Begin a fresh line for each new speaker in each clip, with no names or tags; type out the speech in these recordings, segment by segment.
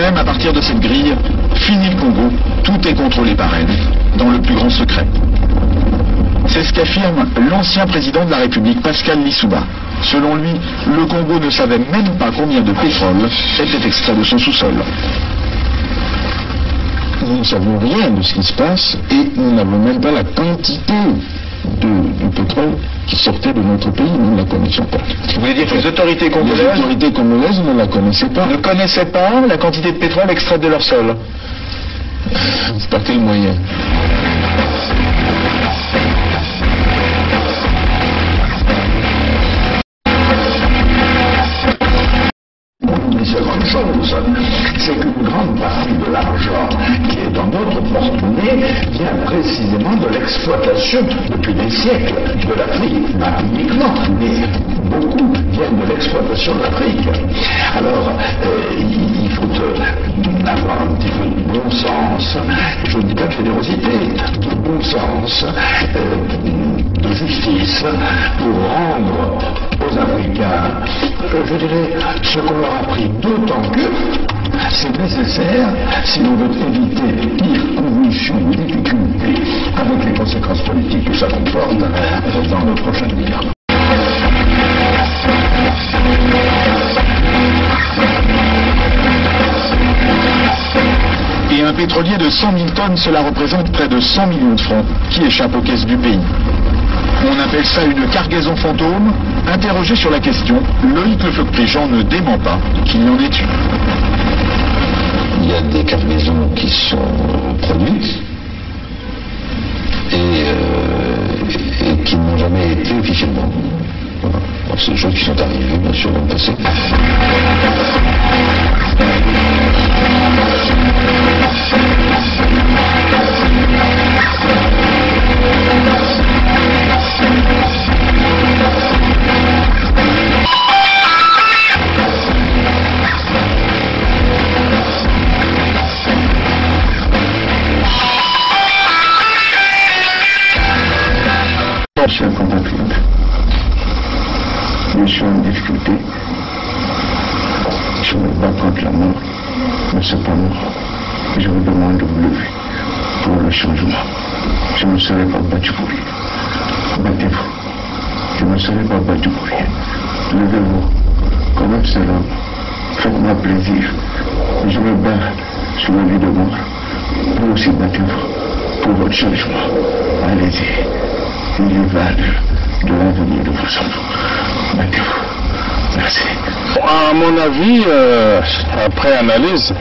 problème, à partir de cette grille, fini le Congo, tout est contrôlé par elle, dans le plus grand secret. C'est ce qu'affirme l'ancien président de la République, Pascal Lissouba. Selon lui, le Congo ne savait même pas combien de pétrole était extrait de son sous-sol.
Nous ne savons rien de ce qui se passe et nous n'avons même pas la quantité du pétrole qui sortait de notre pays, nous ne la connaissions pas.
Vous voulez dire que les autorités
congolaises ne la connaissaient pas.
Ne connaissaient pas la quantité de pétrole extraite de leur sol?
Par quel moyen?
Une seconde chose, c'est qu'une grande partie de l'argent qui est dans notre porte-monnaie vient précisément de l'exploitation depuis des siècles de l'Afrique, pas uniquement, mais beaucoup viennent de l'exploitation de l'Afrique. Alors, il faut avoir un petit peu de bon sens, je ne dis pas de générosité, de bon sens, de justice, pour rendre aux Africains, je dirais, ce qu'on leur a pris, d'autant que c'est nécessaire si l'on veut éviter les pires convulsions ou difficultés avec les conséquences politiques que ça comporte dans le prochain avenir.
Et un pétrolier de 100 000 tonnes, cela représente près de 100 millions de francs qui échappent aux caisses du pays. On appelle ça une cargaison fantôme. Interrogé sur la question, Loïc Lefebvre-Préjean ne dément pas qu'il y en ait eu.
Il y a des cargaisons qui sont produites et qui n'ont jamais été officiellement. Voilà. C'est des choses qui sont arrivées, bien sûr, dans le passé.
Chers compatriotes, je suis en difficulté, je me bats contre la mort, mais cependant, je vous demande de vous lever pour le changement. Je ne serai pas battu pour rien. Battez-vous. Je ne serai pas battu pour rien. Levez-vous, comme un seul homme. Faites-moi plaisir. Je me bats sur la vie de mort. Vous aussi battez-vous pour votre changement. Allez-y. Il y va de l'avenir de vos enfants. Battez-vous. Merci.
À mon avis, après analyse,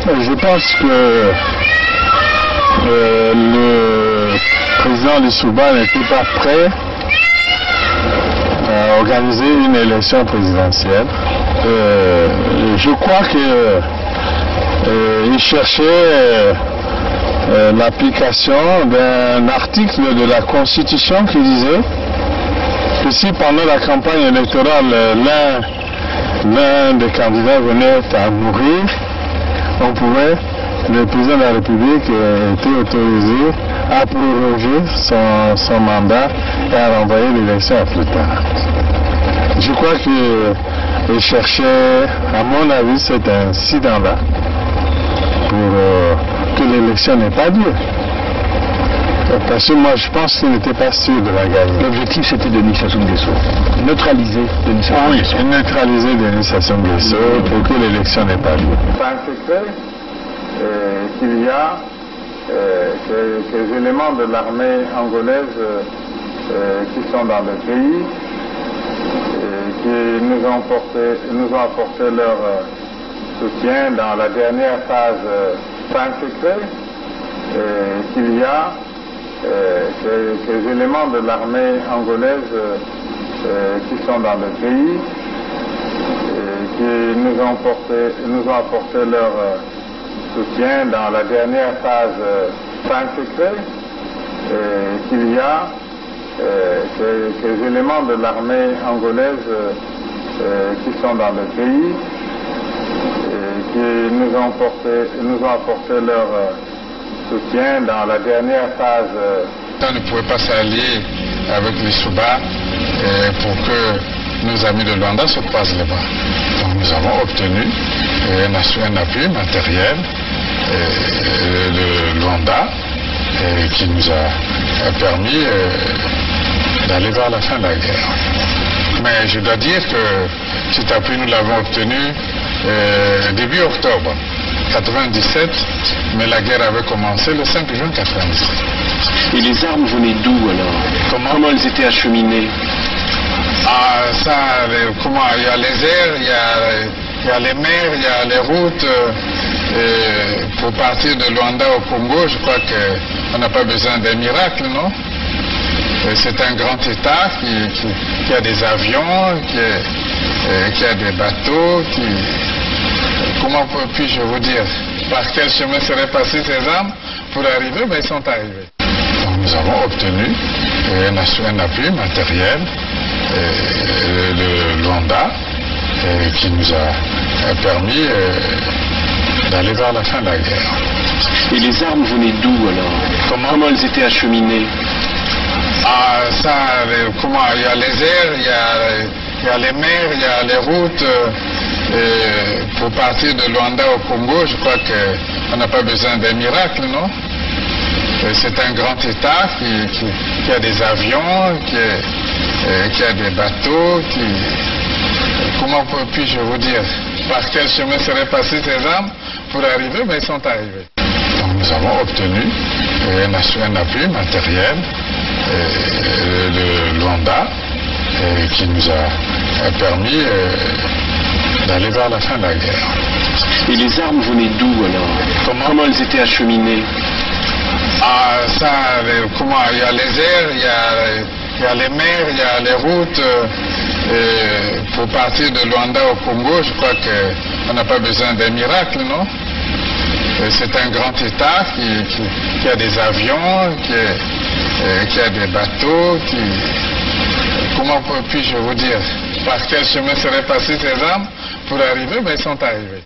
je pense que le président Lissouba n'était pas prêt à organiser une élection présidentielle. Je crois qu'il cherchait l'application d'un article de la Constitution qui disait que si pendant la campagne électorale l'un des candidats venait à mourir, le président de la République était autorisé à proroger son mandat et à renvoyer l'élection à plus tard. Je crois qu'il cherchait, à mon avis, cet incident-là pour que l'élection n'ait pas lieu. Parce que moi, je pense qu'il n'était pas sûr de la gagner.
L'objectif, c'était Denis Sassou Nguesso. Neutraliser Denis Sassou Nguesso.
Oui, neutraliser Denis Sassou Nguesso pour que l'élection n'ait pas lieu. C'est un secret qu'il y a que les éléments de l'armée angolaise qui sont dans le pays, qui nous ont apporté leur soutien dans la dernière phase. C'est un secret qu'il y a que les éléments de l'armée angolaise qui sont dans le pays, qui nous ont apporté leur soutien dans la dernière phase. C'est un secret qu'il y a que les éléments de l'armée angolaise qui sont dans le pays, qui nous ont apporté leur soutien dans la dernière phase. On ne pouvait pas s'allier avec les Souba pour que nos amis de Luanda se croisent les bras.
Donc nous avons obtenu un appui matériel de Luanda qui nous a permis d'aller vers la fin de la guerre. Mais je dois dire que cet appui, nous l'avons obtenu début octobre 1997, mais la guerre avait commencé le 5 juin 1997.
Et les armes venaient d'où alors? Comment elles étaient acheminées?
Il y a les airs, il y a les mers, il y a les routes. Pour partir de Luanda au Congo, je crois qu'on n'a pas besoin d'un miracle, non? C'est un grand État qui a des avions, qui a des bateaux, comment puis-je vous dire? Par quel chemin seraient passées ces armes pour arriver? Ben, ils sont arrivés. Donc nous avons obtenu un appui matériel de Luanda qui nous a permis d'aller vers la fin de la guerre.
Et les armes venaient d'où alors? Comment elles étaient acheminées?
Il y a les airs, il y a les mers, il y a les routes. Pour partir de Luanda au Congo, je crois qu'on n'a pas besoin d'un miracle, non? C'est un grand État qui a des avions, qui a des bateaux, comment puis-je vous dire? Par quel chemin seraient passées ces armes pour arriver? Ben, ils sont arrivés. Donc nous avons obtenu un appui matériel de Luanda qui nous a permis d'aller vers la fin de la guerre.
Et les armes venaient d'où alors? Comment elles étaient acheminées?
Il y a les airs, il y a les mers, il y a les routes. Pour partir de Luanda au Congo, je crois qu'on n'a pas besoin d'un miracle, non? C'est un grand État qui a des avions, qui a des bateaux, comment puis-je vous dire? Par quel chemin seraient passées ces armes pour arriver? Ben, ils sont arrivés.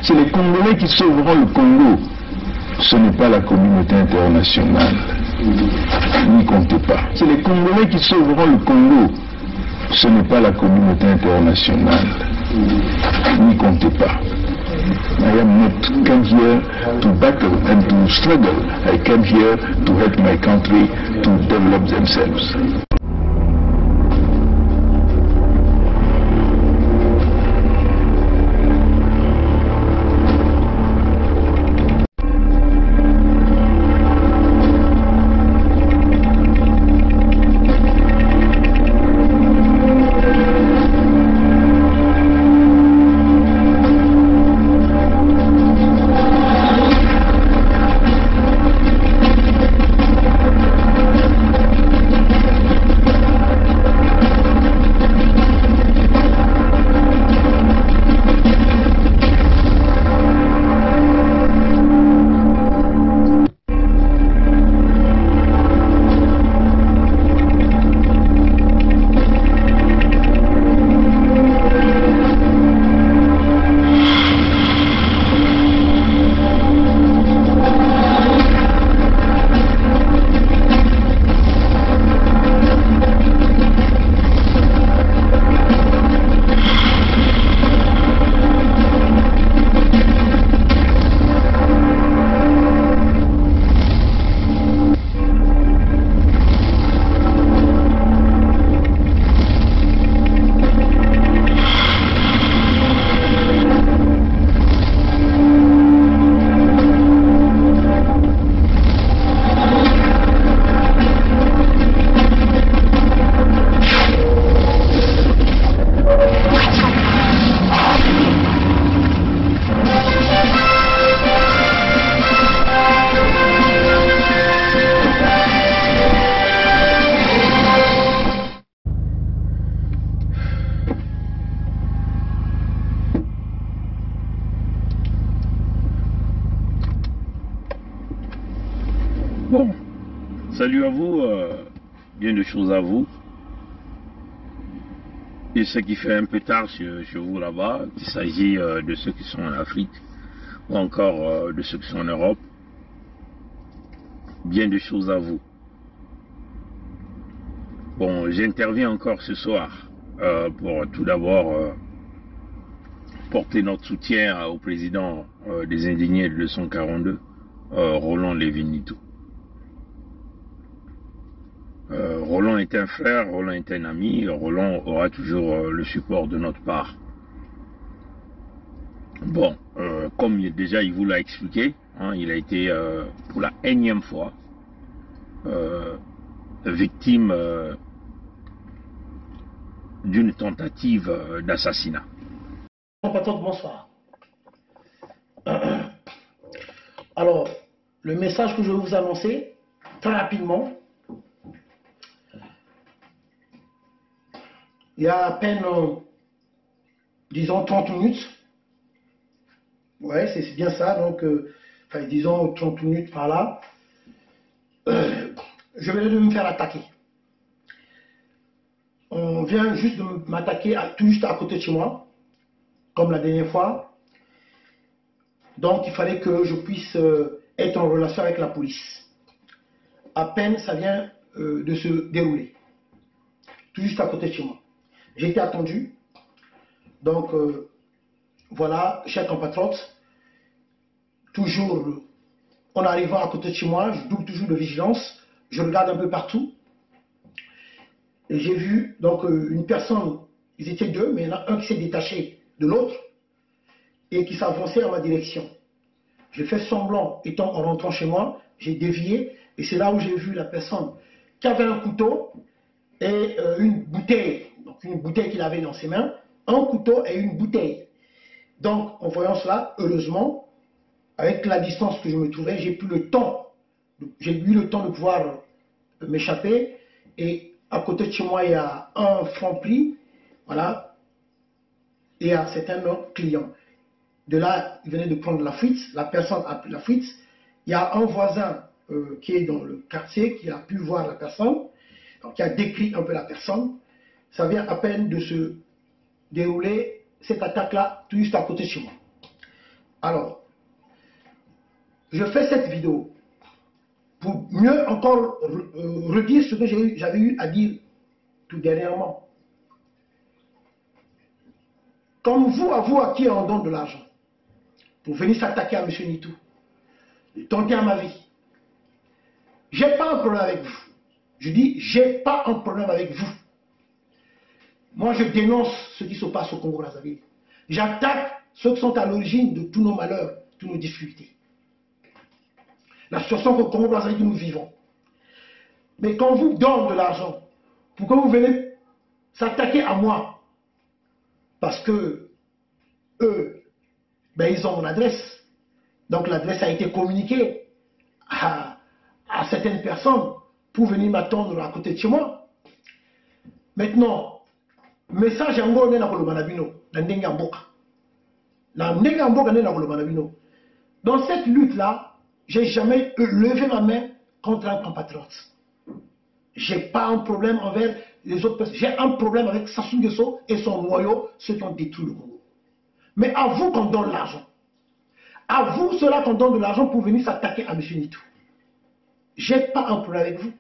C'est les Congolais qui sauveront le Congo. Ce n'est pas la communauté internationale. N'y comptez pas. C'est les Congolais qui sauveront le Congo. Ce n'est pas la communauté internationale. N'y comptez pas. I am not come here to battle and to struggle. I came here to help my country to develop themselves.
Bon, salut à vous, bien de choses à vous. Et ce qui fait un peu tard chez vous là-bas, qu'il s'agit de ceux qui sont en Afrique ou encore de ceux qui sont en Europe. Bien de choses à vous. Bon, j'interviens encore ce soir pour tout d'abord porter notre soutien au président des indignés de 242, Roland Lévy-Nitou. Roland est un frère, Roland est un ami, Roland aura toujours le support de notre part. Bon, comme déjà il vous l'a expliqué, hein, il a été pour la énième fois victime d'une tentative d'assassinat.
Bonsoir. Alors, le message que je vais vous annoncer, très rapidement, il y a à peine, disons, 30 minutes. Ouais, c'est bien ça, donc, enfin, disons, 30 minutes par là. Je venais de me faire attaquer. On vient juste de m'attaquer tout juste à côté de chez moi, comme la dernière fois. Donc, il fallait que je puisse être en relation avec la police. À peine, ça vient de se dérouler. Tout juste à côté de chez moi. J'ai été attendu. Donc, voilà, chers compatriotes, toujours, en arrivant à côté de chez moi, je double toujours de vigilance. Je regarde un peu partout. Et j'ai vu, donc, une personne, ils étaient deux, mais il y en a un qui s'est détaché de l'autre et qui s'avançait à ma direction. J'ai fait semblant, étant en rentrant chez moi, j'ai dévié, et c'est là où j'ai vu la personne qui avait un couteau et une bouteille. Donc une bouteille qu'il avait dans ses mains, un couteau et une bouteille. Donc en voyant cela, heureusement, avec la distance que je me trouvais, j'ai eu le temps de pouvoir m'échapper. Et à côté de chez moi, il y a un Franprix, voilà, et c'est un autre client. De là, il venait de prendre la fuite, la personne a pris la fuite. Il y a un voisin qui est dans le quartier qui a pu voir la personne, donc qui a décrit un peu la personne. Ça vient à peine de se dérouler, cette attaque-là, tout juste à côté de chez moi. Alors, je fais cette vidéo pour mieux encore redire ce que j'avais eu à dire tout dernièrement. Comme vous à qui on donne de l'argent pour venir s'attaquer à M. Nitou, tenter à ma vie. J'ai pas un problème avec vous. Je dis, j'ai pas un problème avec vous. Moi, je dénonce ce qui se passe au Congo-Brazzaville. J'attaque ceux qui sont à l'origine de tous nos malheurs, toutes nos difficultés. La situation qu'au Congo-Brazzaville nous vivons. Mais quand on vous donne de l'argent, pour que vous venez s'attaquer à moi, parce que eux, ben, ils ont mon adresse. Donc l'adresse a été communiquée à certaines personnes pour venir m'attendre à côté de chez moi. Maintenant, message yango nena koloba na bino na ndenge mboka. Na ndenge mboka nena koloba na bino. Dans cette lutte là, j'ai jamais levé ma main contre un compatriote. J'ai pas un problème envers les autres personnes. J'ai un problème avec Sassou Nguesso et son noyau, ceux qui ont détruit le Congo. Mais à vous qu'on donne l'argent. À vous ceux-là qu'on donne de l'argent pour venir s'attaquer à M. Nitou. J'ai pas un problème avec vous.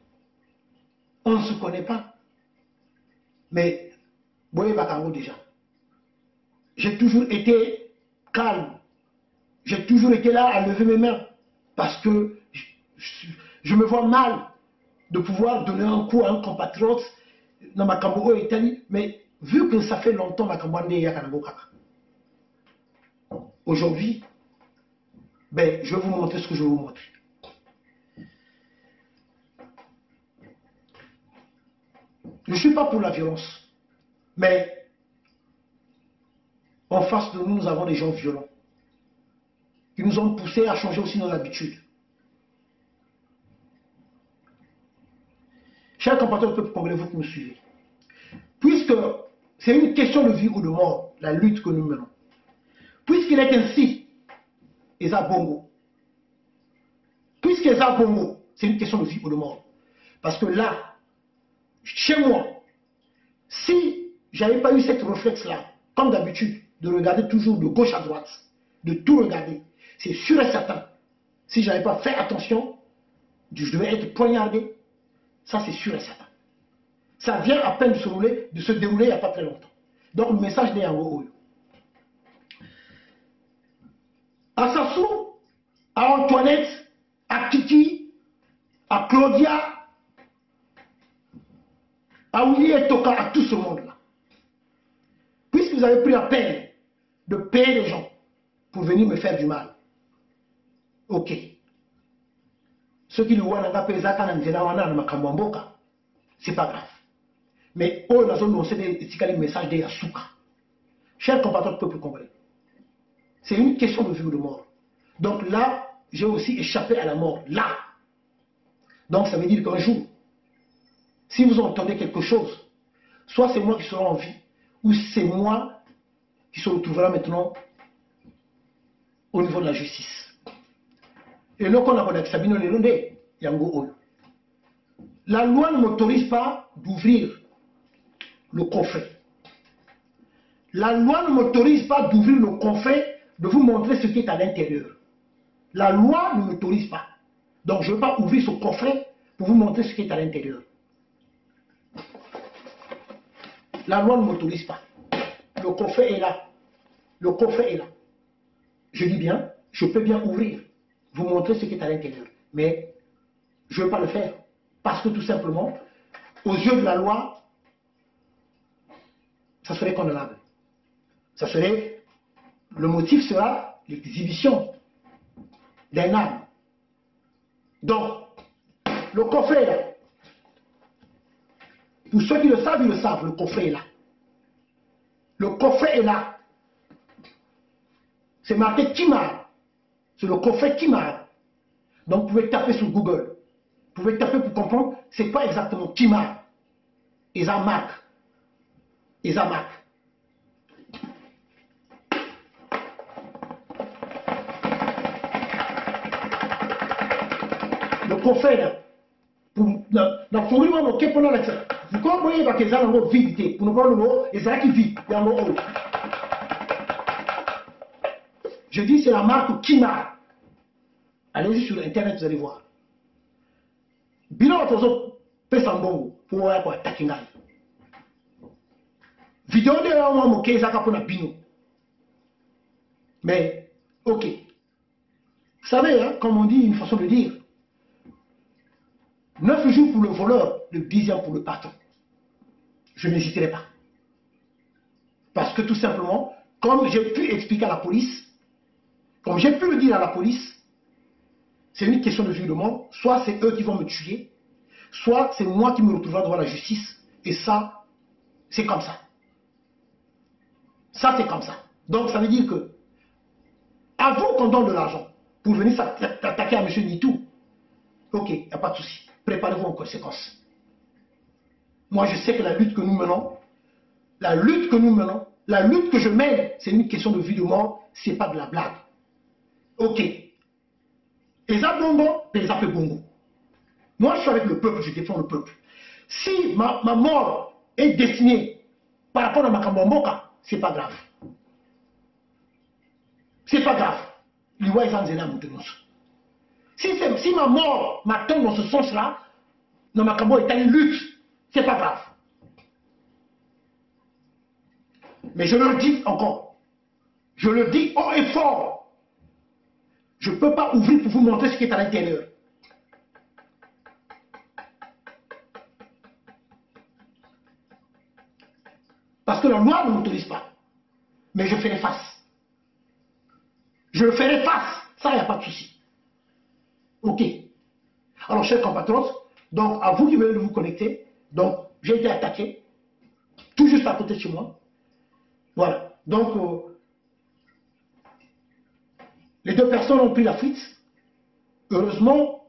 On ne se connaît pas. Mais Boye Bakango déjà. J'ai toujours été calme. J'ai toujours été là à lever mes mains. Parce que je me vois mal de pouvoir donner un coup à un compatriote dans ma Cambo Italie. Mais vu que ça fait longtemps ma Cambo aujourd'hui, ben, je vais vous montrer ce que je vais vous montrer. Je ne suis pas pour la violence. Mais en face de nous, nous avons des gens violents qui nous ont poussés à changer aussi nos habitudes. Chers compatriotes du peuple congolais, vous qui me suivez, puisque c'est une question de vie ou de mort, la lutte que nous menons, puisqu'il est ainsi, Eza Bongo, puisqu'Eza Bongo, c'est une question de vie ou de mort. Parce que là, chez moi, si j'avais pas eu cette réflexe-là, comme d'habitude, de regarder toujours de gauche à droite, de tout regarder, c'est sûr et certain. Si je n'avais pas fait attention, je devais être poignardé. Ça, c'est sûr et certain. Ça vient à peine de se dérouler il n'y a pas très longtemps. Donc, le message des Yango Oyo. À Sassou, à Antoinette, à Kiki, à Claudia, à Willy et Toka, à tout ce monde-là. Puisque vous avez pris la peine de payer les gens pour venir me faire du mal. Ok. Ceux qui le voient dans le c'est pas grave. Mais eux, dans zone, on sait des messages de Yasuka. Chers compatriotes peuple congolais, c'est une question de vie ou de mort. Donc là, j'ai aussi échappé à la mort. Là. Donc ça veut dire qu'un jour, si vous entendez quelque chose, soit c'est moi qui serai en vie, ou c'est moi qui se retrouvera maintenant au niveau de la justice. Et là, qu'on a avec Sabino Lelonde, Yango Oyo. La loi ne m'autorise pas d'ouvrir le coffret. La loi ne m'autorise pas d'ouvrir le coffret, de vous montrer ce qui est à l'intérieur. La loi ne m'autorise pas. Donc je ne veux pas ouvrir ce coffret pour vous montrer ce qui est à l'intérieur. La loi ne m'autorise pas. Le coffret est là. Le coffret est là. Je dis bien, je peux bien ouvrir, vous montrer ce qui est à l'intérieur. Mais je ne veux pas le faire. Parce que tout simplement, aux yeux de la loi, ça serait condamnable. Ça serait, le motif sera l'exhibition d'un arme. Donc, le coffret est là. Pour ceux qui le savent, ils le savent, le coffret est là. Le coffret est là. C'est marqué Kimar. C'est le coffret Kimar. Donc vous pouvez taper sur Google. Vous pouvez taper pour comprendre c'est quoi exactement Kimar. Isamak. Isamak. Le coffret là. Dans Congo, on a pendant la tête. Vous comprenez que ça a vide. Pour ne pas le mot, et ça qui vit. Il y a un mot. Je dis c'est la marque Kimar. Allez-y sur internet, vous allez voir. Bilan tozo pesambongo pour voir quoi takinga. Vidéo de là on moqué ça pour na bino. Mais ok. Vous savez, hein, comme on dit, une façon de dire. 9 jours pour le voleur, le 10e pour le patron. Je n'hésiterai pas. Parce que tout simplement, comme j'ai pu expliquer à la police, comme j'ai pu le dire à la police, c'est une question de vie ou de mort. Soit c'est eux qui vont me tuer, soit c'est moi qui me retrouverai devant la justice. Et ça, c'est comme ça. Ça, c'est comme ça. Donc, ça veut dire que, avant qu'on donne de l'argent pour venir s'attaquer à M. Nitou, ok, il n'y a pas de souci. Préparez-vous en conséquence. Moi, je sais que la lutte que nous menons, la lutte que je mène, c'est une question de vie ou de mort, ce n'est pas de la blague. Ok. Et ça, bongo, et ça fait bongo. Moi, je suis avec le peuple, je défends le peuple. Si ma mort est destinée par rapport à ma Kambamboka, c'est pas grave. C'est pas grave. Si ma mort m'attend dans ce sens-là, dans ma Kambo est une lutte, c'est pas grave. Mais je le dis encore, je le dis haut et fort, je ne peux pas ouvrir pour vous montrer ce qui est à l'intérieur. Parce que la loi ne m'autorise pas. Mais je ferai face. Je ferai face. Ça, il n'y a pas de souci. Ok. Alors, chers compatriotes, donc, à vous qui venez de vous connecter, donc, j'ai été attaqué, tout juste à côté de chez moi. Voilà. Donc, les deux personnes ont pris la fuite. Heureusement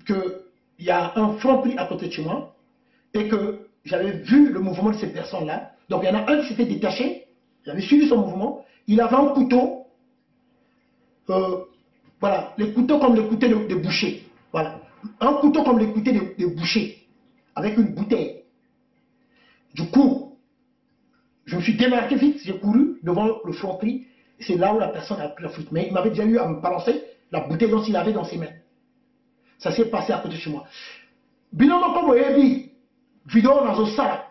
qu'il y a un front pris à côté de chez moi et que j'avais vu le mouvement de ces personnes-là. Donc, il y en a un qui s'était détaché, j'avais suivi son mouvement, il avait un couteau, voilà, les couteaux comme les couteaux de boucher, voilà, un couteau comme les couteaux de boucher, avec une bouteille. Du coup, je me suis démarqué vite, j'ai couru devant le fronterie, et c'est là où la personne a pris la fuite. Mais il m'avait déjà eu à me balancer la bouteille dont il avait dans ses mains. Ça s'est passé à côté de chez moi. Binomo comme Oyebi, vidéo dans un sala.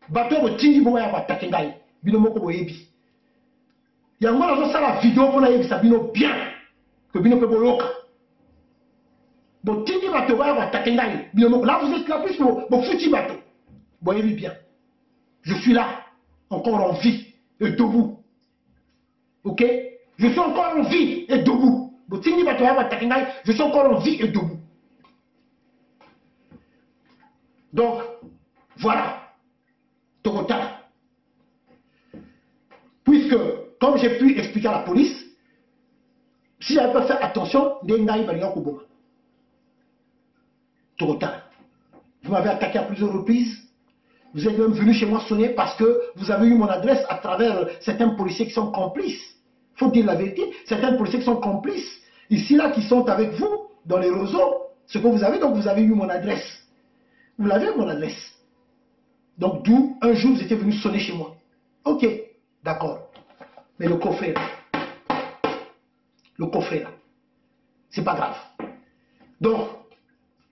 Bateau de Tindi Boya Batakengai, Binomo comme Oyebi. Il y a un dans un sala vidéo pour la ça bino bien, que Bino peut loka. Bon, Tindi Bateau Boya Batakengai, Binomo, là vous êtes là plus, bon, fouti bateau. Voyez bien, je suis là, encore en vie et debout. Ok? Je suis encore en vie et debout. Bon, Tindi Bateau Boya Batakengai, je suis encore en vie et debout. Donc, voilà, Toyota. Puisque, comme j'ai pu expliquer à la police, si j'avais pas fait attention, Toyota. Vous m'avez attaqué à plusieurs reprises. Vous êtes même venu chez moi sonner parce que vous avez eu mon adresse à travers certains policiers qui sont complices. Il faut dire la vérité. Certains policiers qui sont complices, ici, là, qui sont avec vous, dans les réseaux. Ce que vous avez, donc vous avez eu mon adresse. Vous l'avez, mon adresse. Donc, d'où, un jour, vous étiez venu sonner chez moi. Ok, d'accord. Mais le coffret, là, c'est pas grave. Donc,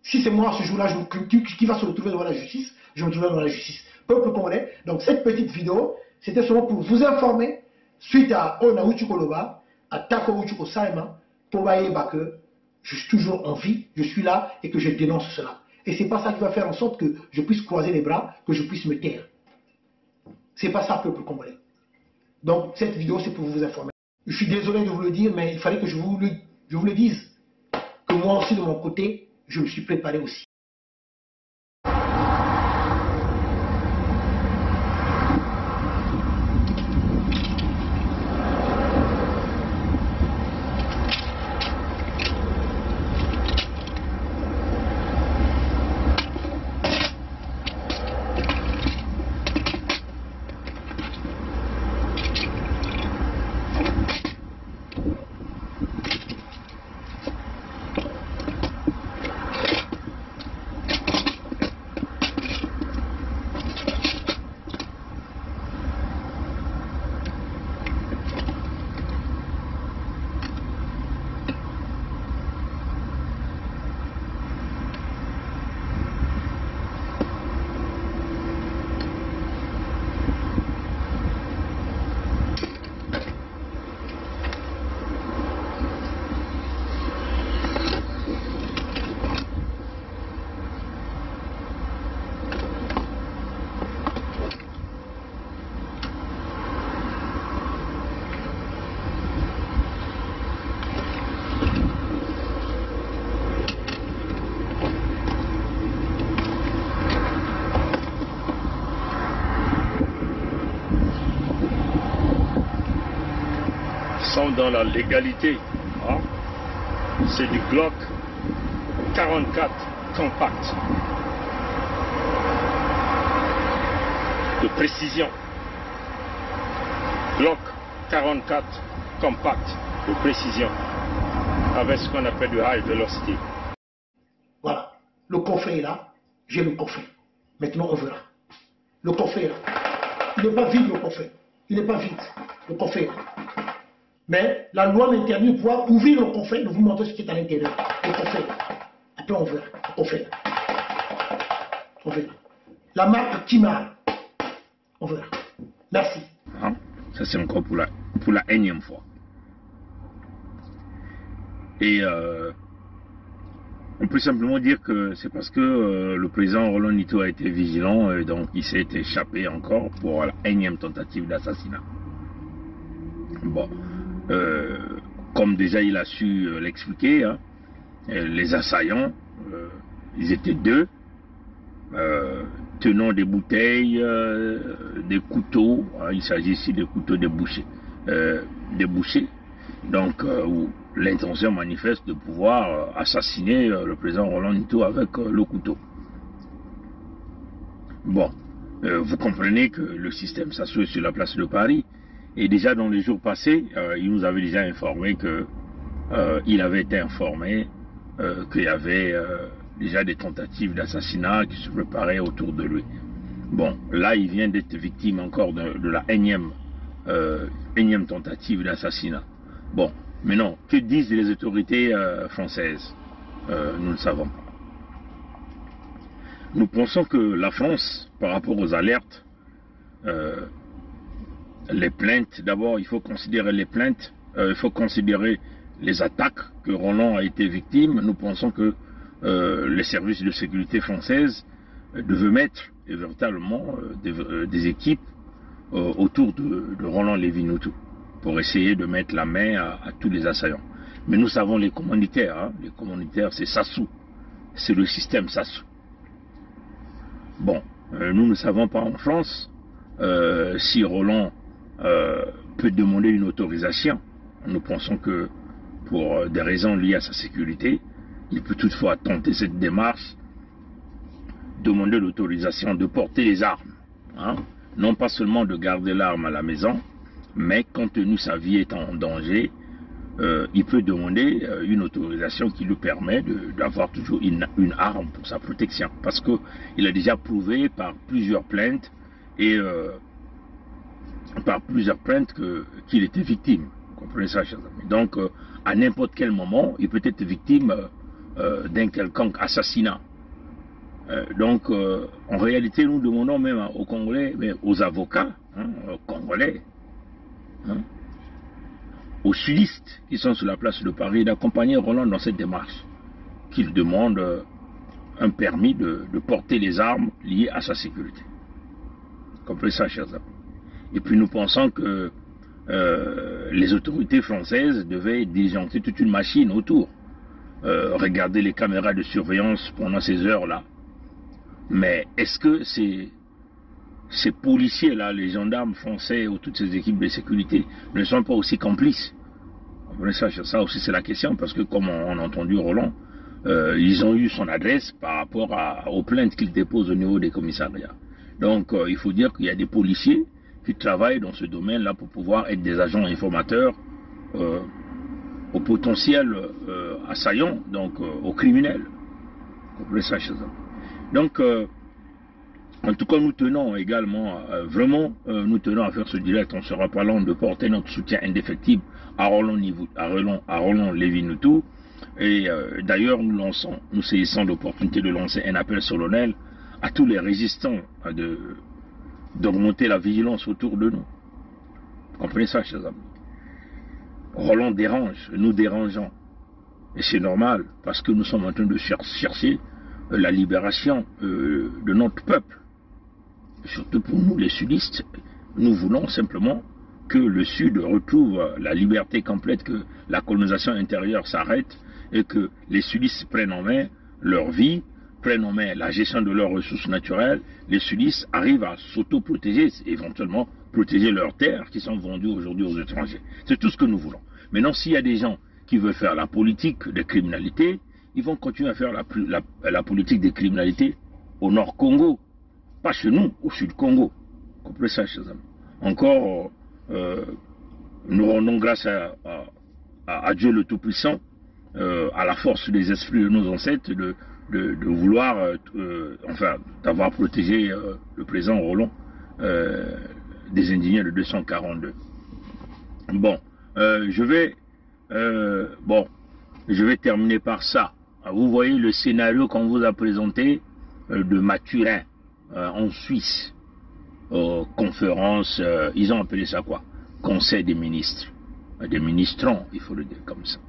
si c'est moi, ce jour-là, qui va se retrouver devant la justice, je me retrouverai devant la justice. Peuple congolais. Donc, cette petite vidéo, c'était seulement pour vous informer, suite à Ona Uchukoloba, à Tako Uchuko Saima, pour que je suis toujours en vie, je suis là et que je dénonce cela. Et c'est pas ça qui va faire en sorte que je puisse croiser les bras, que je puisse me taire. C'est pas ça, peuple congolais. Donc, cette vidéo, c'est pour vous informer. Je suis désolé de vous le dire, mais il fallait que je vous le dise. Que moi aussi, de mon côté, je me suis préparé aussi.
Dans la légalité, hein? C'est du Glock 44 compact de précision. Glock 44 compact de précision avec ce qu'on appelle du high velocity.
Voilà, le coffret est là, j'ai le coffret. Maintenant on verra. Le coffret est là. Il n'est pas vide le coffret. Il n'est pas vide. Le coffret est là. Mais la loi m'interdit de pouvoir ouvrir le coffret, de vous montrer ce qui est à l'intérieur. Le coffret. Après on verra. Le coffret. On verra. La marque Kimar. On verra. Merci.
Hein? Ça c'est encore pour la énième fois. Et on peut simplement dire que c'est parce que le président Roland Nito a été vigilant et donc il s'est échappé encore pour la énième tentative d'assassinat. Bon. Comme déjà il a su l'expliquer, hein, les assaillants, ils étaient deux, tenant des bouteilles, des couteaux, hein, il s'agit ici de couteaux de boucher, donc l'intention manifeste de pouvoir assassiner le président Roland Nito avec le couteau. Bon, vous comprenez que le système s'assoit sur la place de Paris. Et déjà dans les jours passés, il nous avait déjà informé que il avait été informé qu'il y avait déjà des tentatives d'assassinat qui se préparaient autour de lui. Bon, là, il vient d'être victime encore de la énième tentative d'assassinat. Bon, mais non, que disent les autorités françaises? Nous ne savons pas. Nous pensons que la France, par rapport aux alertes, les plaintes, d'abord, il faut considérer les plaintes, il faut considérer les attaques que Roland a été victime. Nous pensons que les services de sécurité françaises devaient mettre véritablement des équipes autour de Roland Lévy-Noutou pour essayer de mettre la main à tous les assaillants. Mais nous savons les commanditaires. Hein. Les commanditaires, c'est Sassou. C'est le système Sassou. Bon, nous ne savons pas en France si Roland peut demander une autorisation. Nous pensons que pour des raisons liées à sa sécurité, il peut toutefois tenter cette démarche, demander l'autorisation de porter les armes. Hein. Non pas seulement de garder l'arme à la maison, mais compte tenu que sa vie est en danger, il peut demander une autorisation qui lui permet d'avoir toujours une arme pour sa protection. Parce qu'il a déjà prouvé par plusieurs plaintes qu'il était victime. Vous comprenez ça, chers amis? Donc, à n'importe quel moment, il peut être victime d'un quelconque assassinat. Donc, en réalité, nous demandons même aux Congolais, mais aux avocats congolais, aux sudistes qui sont sur la place de Paris, d'accompagner Roland dans cette démarche, qu'il demande un permis de porter les armes liées à sa sécurité. Vous comprenez ça, chers amis? Et puis nous pensons que les autorités françaises devaient diligenter toute une machine autour, regarder les caméras de surveillance pendant ces heures-là. Mais est-ce que ces policiers-là, les gendarmes français ou toutes ces équipes de sécurité ne sont pas aussi complices? Ça aussi c'est la question, parce que comme on a entendu Roland, ils ont eu son adresse par rapport aux plaintes qu'il dépose au niveau des commissariats. Donc il faut dire qu'il y a des policiers qui travaillent dans ce domaine-là pour pouvoir être des agents informateurs aux potentiels assaillants, donc aux criminels. Vous comprenez ça, chers amis? Donc, en tout cas, nous tenons également, nous tenons à faire ce direct. On sera parlant de porter notre soutien indéfectible à Roland Lévy-Noutou. Et d'ailleurs, nous saisissons l'opportunité de lancer un appel solennel à tous les résistants d'augmenter la vigilance autour de nous. Vous comprenez ça, chers amis? Roland dérange, nous dérangeons. Et c'est normal, parce que nous sommes en train de chercher la libération de notre peuple. Surtout pour nous les sudistes, nous voulons simplement que le Sud retrouve la liberté complète, que la colonisation intérieure s'arrête et que les sudistes prennent en main leur vie, prennent en main la gestion de leurs ressources naturelles. Les sudistes arrivent à s'auto-protéger, éventuellement protéger leurs terres qui sont vendues aujourd'hui aux étrangers. C'est tout ce que nous voulons. Maintenant, s'il y a des gens qui veulent faire la politique de criminalité, ils vont continuer à faire la politique des criminalités au Nord Congo, pas chez nous, au Sud Congo. Vous comprenez ça, chers amis? Encore, nous rendons grâce à Dieu le Tout-Puissant, à la force des esprits de nos ancêtres, de vouloir, d'avoir protégé le président Roland des indignés de 242. Bon, je vais terminer par ça. Vous voyez le scénario qu'on vous a présenté de Mathurin en Suisse, conférence, ils ont appelé ça quoi? Conseil des ministres, des ministrants, il faut le dire comme ça.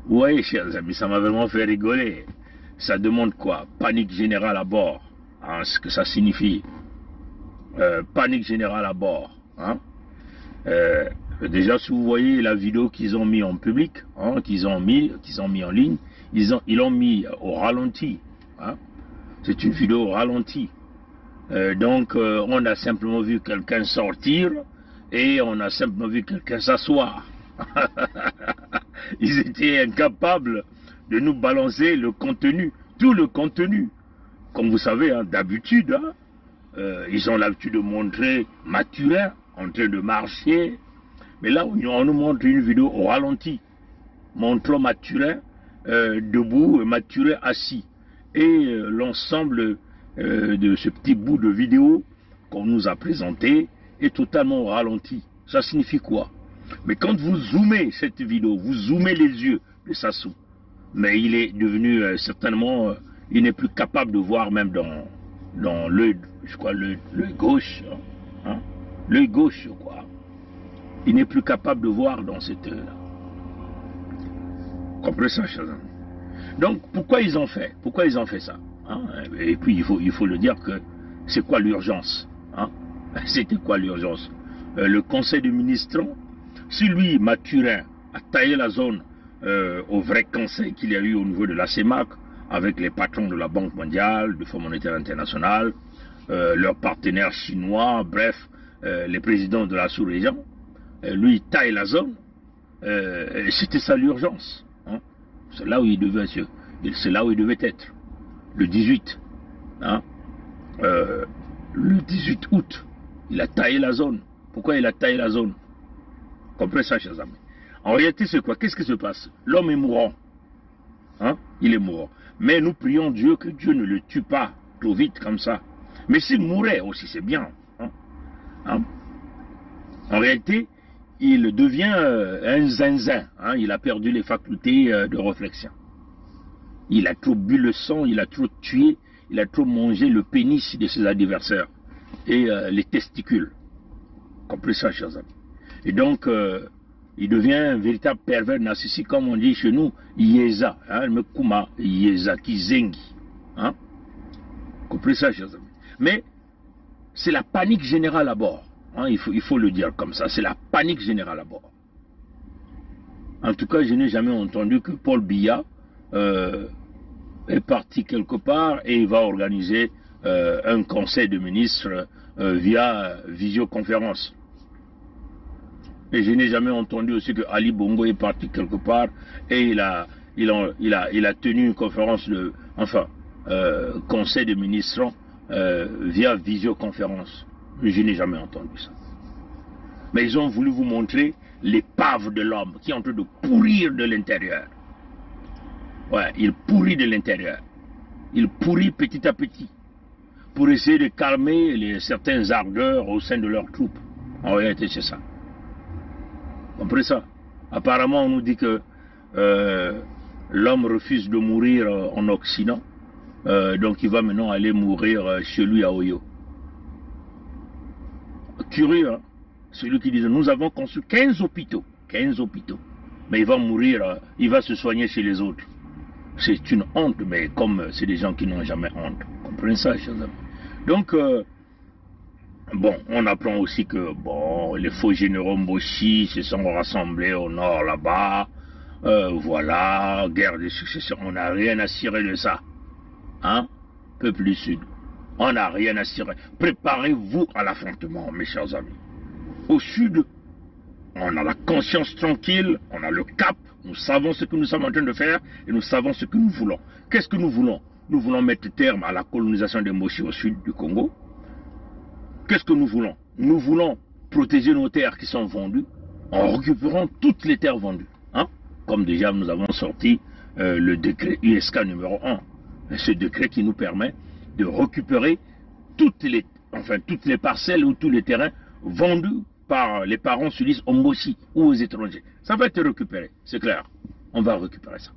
Vous voyez, chers amis, ça m'a vraiment fait rigoler. Ça demande quoi? Panique générale à bord, hein, ce que ça signifie. Panique générale à bord. Hein. Déjà, si vous voyez la vidéo qu'ils ont mis en public, hein, qu'ils ont mis en ligne, ils l'ont mis au ralenti. Hein. C'est une vidéo au ralenti. Donc, on a simplement vu quelqu'un sortir et on a simplement vu quelqu'un s'asseoir. Ils étaient incapables de nous balancer le contenu, tout le contenu. Comme vous savez, hein, d'habitude, hein, ils ont l'habitude de montrer Mathurin en train de marcher. Mais là, on nous montre une vidéo au ralenti, montrant Mathurin debout, Maturé assis. Et l'ensemble de ce petit bout de vidéo qu'on nous a présenté est totalement au ralenti. Ça signifie quoi? Mais quand vous zoomez cette vidéo, vous zoomez les yeux de Sassou, mais il est devenu certainement, il n'est plus capable de voir même dans l'œil, je crois, l'œil gauche, hein? L'œil gauche, je crois. Il n'est plus capable de voir dans cette œil-là. Comprenez ça, chers amis? Donc, pourquoi ils ont fait? Pourquoi ils ont fait ça, hein? Et puis, il faut le dire que c'est quoi l'urgence, hein? C'était quoi l'urgence? Le conseil de ministres, si lui, Mathurin, a taillé la zone au vrai conseil qu'il y a eu au niveau de la CEMAC, avec les patrons de la Banque mondiale, du Fonds monétaire international, leurs partenaires chinois, bref, les présidents de la sous-région, lui, il taille la zone, c'était ça l'urgence. Hein? C'est là où il devait être. Le 18. Hein? Le 18 août, il a taillé la zone. Pourquoi il a taillé la zone? Comprenez ça, chers amis. En réalité, c'est quoi? Qu'est-ce qui se passe? L'homme est mourant. Hein? Il est mourant. Mais nous prions Dieu que Dieu ne le tue pas trop vite comme ça. Mais s'il mourait aussi, c'est bien. Hein? Hein? En réalité, il devient un zinzin. Hein? Il a perdu les facultés de réflexion. Il a trop bu le sang, il a trop tué, il a trop mangé le pénis de ses adversaires et les testicules. Comprenez ça, chers amis. Et donc, il devient un véritable pervers narcissique, comme on dit chez nous, Yeza, hein, me kuma, Yeza, qui zengi. Hein? Comprenez ça, chers amis. Mais c'est la panique générale à bord. Hein, il faut le dire comme ça, c'est la panique générale à bord. En tout cas, je n'ai jamais entendu que Paul Biya est parti quelque part et il va organiser un conseil de ministres via visioconférence. Et je n'ai jamais entendu aussi que Ali Bongo est parti quelque part et il a tenu une conférence conseil de ministres via visioconférence. Je n'ai jamais entendu ça. Mais ils ont voulu vous montrer l'épave de l'homme qui est en train de pourrir de l'intérieur. Ouais, il pourrit de l'intérieur. Il pourrit petit à petit pour essayer de calmer certains ardeurs au sein de leurs troupes. En réalité, c'est ça. Vous comprenez ça? Apparemment, on nous dit que l'homme refuse de mourir en Occident. Donc, il va maintenant aller mourir chez lui à Oyo. Curieux, hein? Celui qui dit nous avons construit 15 hôpitaux. 15 hôpitaux. Mais il va mourir, il va se soigner chez les autres. C'est une honte, mais comme c'est des gens qui n'ont jamais honte. Comprenez ça, chers amis. Donc, bon, on apprend aussi que bon, les faux généraux Mboshi se sont rassemblés au nord là-bas. Voilà, guerre de succession. On n'a rien à cirer de ça. Hein? Peuple du Sud. On n'a rien à cirer. Préparez-vous à l'affrontement, mes chers amis. Au Sud, on a la conscience tranquille, on a le cap, nous savons ce que nous sommes en train de faire et nous savons ce que nous voulons. Qu'est-ce que nous voulons? Nous voulons mettre terme à la colonisation des Mboshi au sud du Congo. Qu'est-ce que nous voulons? Nous voulons protéger nos terres qui sont vendues en récupérant toutes les terres vendues. Hein? Comme déjà nous avons sorti le décret USK numéro 1. Ce décret qui nous permet de récupérer toutes les parcelles ou tous les terrains vendus par les parents sudistes au Mboshi ou aux étrangers. Ça va être récupéré, c'est clair. On va récupérer ça.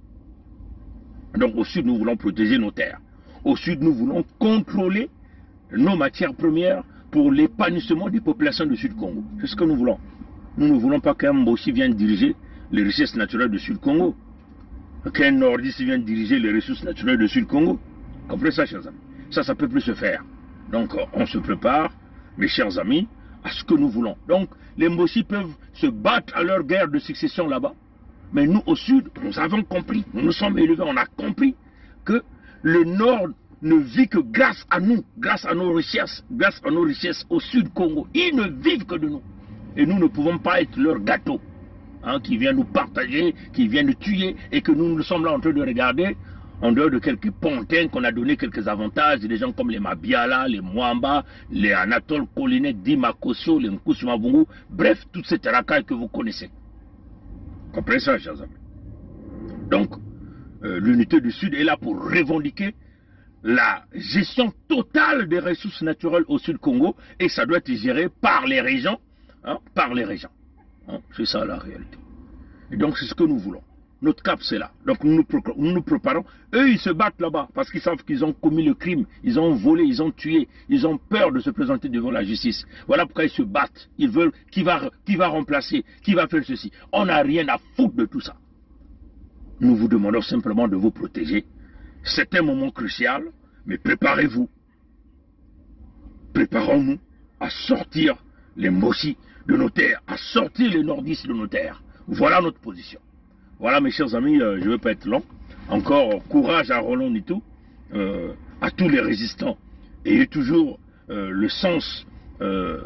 Donc au sud, nous voulons protéger nos terres. Au sud, nous voulons contrôler nos matières premières pour l'épanouissement des populations du Sud-Congo. C'est ce que nous voulons. Nous ne voulons pas qu'un Mboshi vienne diriger les richesses naturelles du Sud-Congo. Qu'un nordiste vienne diriger les ressources naturelles du Sud-Congo. Comprenez ça, chers amis? Ça ne peut plus se faire. Donc on se prépare, mes chers amis, à ce que nous voulons. Donc les Mboshi peuvent se battre à leur guerre de succession là-bas. Mais nous, au sud, nous avons compris, nous nous sommes élevés, on a compris que le nord ne vit que grâce à nous, grâce à nos richesses au sud Congo. Ils ne vivent que de nous. Et nous ne pouvons pas être leur gâteau, hein, qui vient nous partager, qui vient nous tuer, et que nous sommes là en train de regarder, en dehors de quelques pontins qu'on a donné quelques avantages, des gens comme les Mabiala, les Mwamba, les Anatole Kolinet, Dimakoso, les Nkusumabungu, bref, toute cette racaille que vous connaissez. Comprenez ça, chers amis. Donc, l'unité du Sud est là pour revendiquer la gestion totale des ressources naturelles au Sud Congo, et ça doit être géré par les régions, hein, c'est ça la réalité. Et donc c'est ce que nous voulons. Notre cap c'est là. Donc nous nous préparons. Eux ils se battent là-bas parce qu'ils savent qu'ils ont commis le crime, ils ont volé, ils ont tué, ils ont peur de se présenter devant la justice. Voilà pourquoi ils se battent. Ils veulent qui va remplacer, qui va faire ceci. On n'a rien à foutre de tout ça. Nous vous demandons simplement de vous protéger. C'est un moment crucial, mais préparez-vous. Préparons-nous à sortir les Mossi de nos terres, à sortir les nordistes de nos terres. Voilà notre position. Voilà mes chers amis, je ne veux pas être long. Encore courage à Roland Nitou, à tous les résistants. Ayez toujours le sens de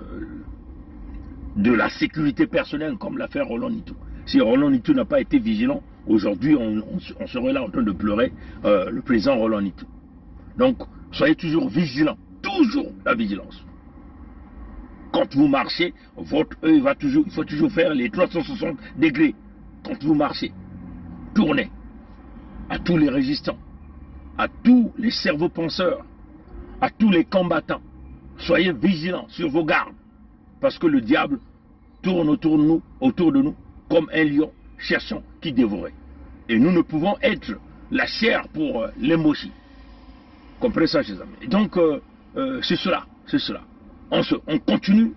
la sécurité personnelle comme l'a fait Roland Nitou. Si Roland Nitou n'a pas été vigilant, aujourd'hui on serait là en train de pleurer le président Roland Nitou. Donc soyez toujours vigilants, toujours la vigilance. Quand vous marchez, votre œil va toujours, il faut toujours faire les 360 degrés. Quand vous marchez, tournez. À tous les résistants, à tous les cerveaux penseurs, à tous les combattants, soyez vigilants sur vos gardes, parce que le diable tourne autour de nous, comme un lion cherchant qui dévorer. Et nous ne pouvons être la chair pour les Mossi. Comprenez ça, chers amis. Et donc, c'est cela. On continue,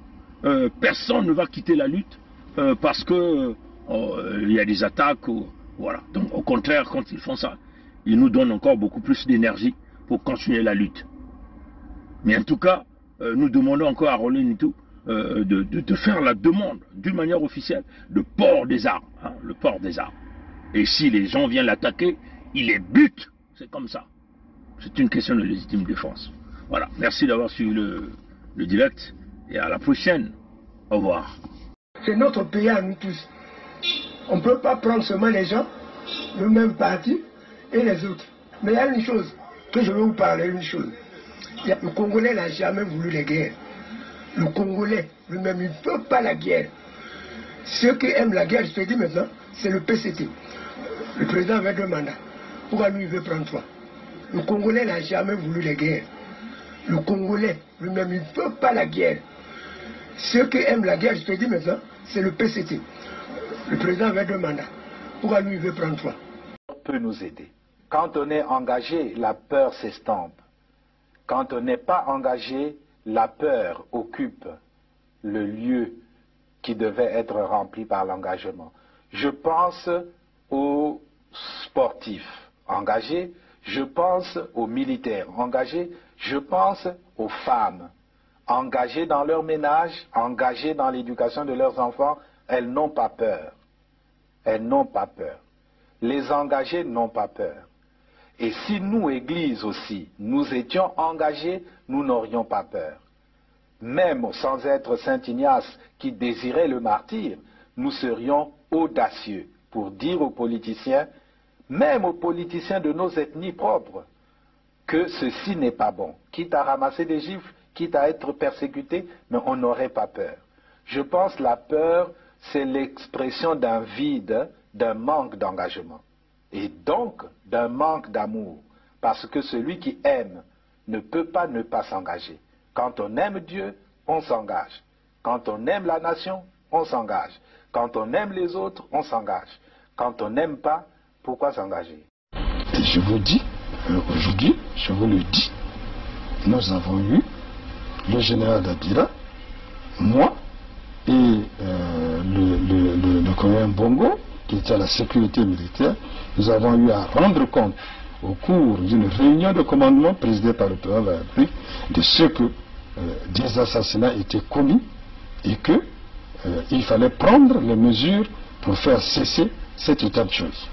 personne ne va quitter la lutte parce que il y a des attaques, voilà. Donc au contraire, quand ils font ça, ils nous donnent encore beaucoup plus d'énergie pour continuer la lutte. Mais en tout cas, nous demandons encore à Roland Nitou de faire la demande d'une manière officielle de port des armes, hein, le port des armes. Et si les gens viennent l'attaquer, il les bute, c'est comme ça. C'est une question de légitime défense. Voilà, merci d'avoir suivi le direct et à la prochaine. Au revoir.
C'est notre pays à nous tous. On ne peut pas prendre seulement les gens, le même parti et les autres. Mais il y a une chose que je veux vous parler, Le Congolais n'a jamais voulu la guerre. Le Congolais lui-même, il ne veut pas la guerre. Ceux qui aiment la guerre, je te dis maintenant, c'est le PCT. Le président avait 2 mandats. Pourquoi lui, il veut prendre 3? Le Congolais n'a jamais voulu la guerre. Le Congolais lui-même, il ne veut pas la guerre. Ceux qui aiment la guerre, je te dis maintenant, c'est le PCT. Le président avait 2 mandats. Pourquoi lui, il veut prendre 3?
Peut nous aider. Quand on est engagé, la peur s'estompe. Quand on n'est pas engagé, la peur occupe le lieu qui devait être rempli par l'engagement. Je pense aux sportifs engagés, je pense aux militaires engagés, je pense aux femmes engagées dans leur ménage, engagées dans l'éducation de leurs enfants. Elles n'ont pas peur. Elles n'ont pas peur. Les engagés n'ont pas peur. Et si nous, Église aussi, nous étions engagés, nous n'aurions pas peur. Même sans être Saint Ignace qui désirait le martyre, nous serions audacieux pour dire aux politiciens, même aux politiciens de nos ethnies propres, que ceci n'est pas bon. Quitte à ramasser des gifles, quitte à être persécuté, mais on n'aurait pas peur. Je pense que la peur, c'est l'expression d'un vide, d'un manque d'engagement. Et donc, d'un manque d'amour. Parce que celui qui aime ne peut pas ne pas s'engager. Quand on aime Dieu, on s'engage. Quand on aime la nation, on s'engage. Quand on aime les autres, on s'engage. Quand on n'aime pas, pourquoi s'engager?
Et je vous dis, aujourd'hui, je vous le dis, nous avons eu le général Dabira, moi et le colonel Bongo, qui était à la sécurité militaire. Nous avons eu à rendre compte au cours d'une réunion de commandement présidée par le président de la République de ce que des assassinats étaient commis et que il fallait prendre les mesures pour faire cesser cet état de choses.